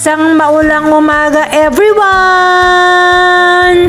Isang maulang umaga, everyone!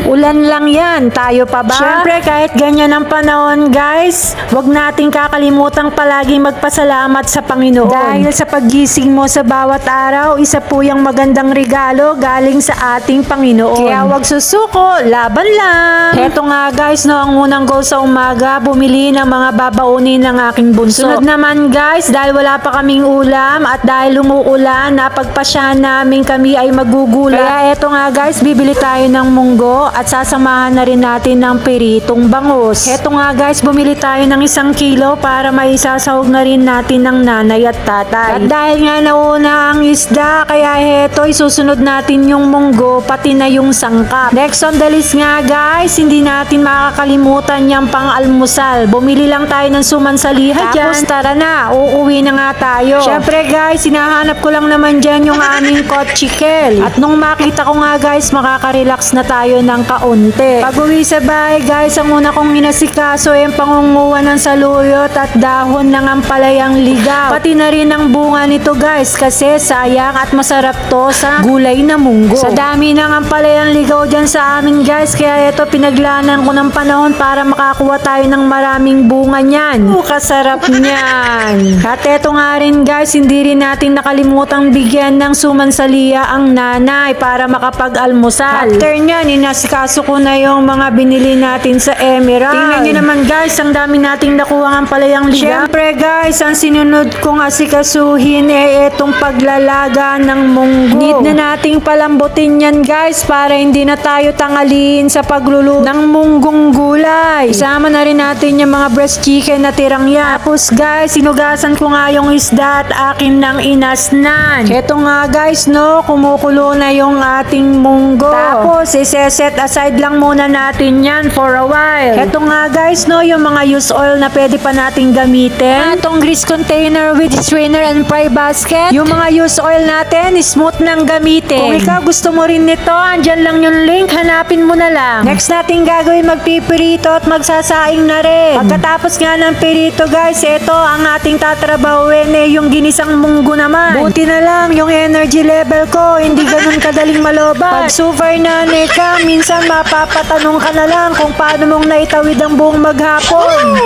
Ulan lang yan, tayo pa ba? Siyempre, kahit ganyan ang panahon, guys, wag nating kakalimutang palagi magpasalamat sa Panginoon. Dahil sa paggising mo sa bawat araw, isa po yung magandang regalo galing sa ating Panginoon. Kaya wag susuko, laban lang! Heto nga guys, no, ang unang goal sa umaga, bumili ng mga babaunin ng aking bunso. Sunod naman guys, dahil wala pa kaming ulam at dahil umuulan, napagpasyahan namin kami ay magugulat. Kaya eto nga guys, bibili tayo ng munggo at sasamahan na rin natin ng piritong bangus. Eto nga guys, bumili tayo ng 1 kilo para maisasahog na rin natin ng nanay at tatay. At dahil nga nauna ang isda, kaya heto, isusunod natin yung munggo pati na yung sangkap. Next on the list nga guys, hindi natin makakalimutan yung pang-almusal. Bumili lang tayo ng sumansaliha dyan. Tapos tara na, uuwi na nga tayo. Syempre guys, hinahanap ko lang naman dyan yung aming kotchikel. At nung makita ko nga guys, makaka-relax na tayo ng kaunti. Pag uwi sa bahay guys, ang una kong inasikaso ay ang pangunguha ng saluyot at dahon ng ampalayang ligaw. Pati na rin ang bunga nito guys, kasi sayang at masarap to sa gulay na munggo. Sa dami ng ampalayang ligaw dyan sa amin guys, kaya ito pinaglanan ko ng panahon para makakuha tayo ng maraming bunga niyan. Kasarap niyan. At eto nga rin guys, hindi rin natin nakalimutang bigyan ng sumansaliya ang nanay para makapag-almusal. After nyan, inasikaso ko na yung mga binili natin sa Emerald. Tingnan nyo naman guys, ang dami nating nakuha ng palayang ligaw. Siyempre guys, ang sinunod kong asikasuhin ay itong paglalaga ng munggo. Need na nating palambutin yan guys para hindi na tayo tangaliin sa pagluluto ng munggong gulay. Isama na rin natin yung mga breast chicken na tirang yan. Tapos guys, sinugasan ko nga yung isda at akin ng inasnan. Eto nga guys, no, kumukulo na yung ating munggo. Tapos, iseset aside lang muna natin yan for a while. Eto nga guys, no, yung mga used oil na pwede pa nating gamitin. Itong grease container with strainer and fry basket. Yung mga used oil natin, smooth nang gamitin. Kung ikaw gusto mo rin nito, andyan lang yung link, hanapin mo na lang. Next natin gagawin, magpipirito at magsasaing na rin. Pagkatapos nga ng pirito guys, ito ang ating tatrabahuin yung ginisang munggo naman. Buti na lang yung energy level ko, hindi ganun kadaling malobas. Pag super nanay ka, minsan mapapatanong ka na lang kung paano mong naitawid ang buong maghapon.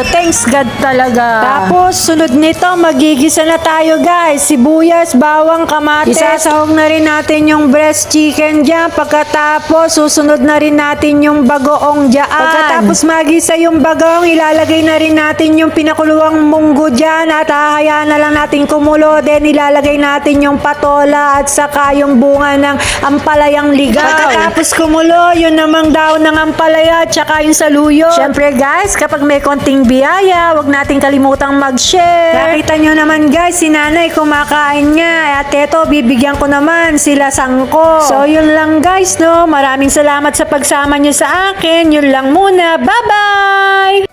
Thanks God talaga. Tapos, sunod nito, magigisa na tayo guys. Sibuyas, bawang, kamatis. Isasahog na rin natin yung breast chicken dyan. Pagkatapos, susunod na rin natin yung bagoong dyan. Pagkatapos magisa yung bagong, ilalagay na rin natin yung pinakuluang munggo dyan at hahayaan na lang natin kumulo. Then, ilalagay natin yung patola at saka yung bunga ng ampalayang ligaw. Pagkatapos kumulo, yun namang daon ng ampalaya at saka yung saluyot. Syempre guys, kapag may konting biyaya, wag natin kalimutang mag-share. Nakita nyo naman guys, si nanay kumakain niya. At eto, bibigyan ko naman sila sangko. So yun lang guys, no. Maraming salamat sa pagsama nyo sa akin. Yun lang muna. Bye-bye!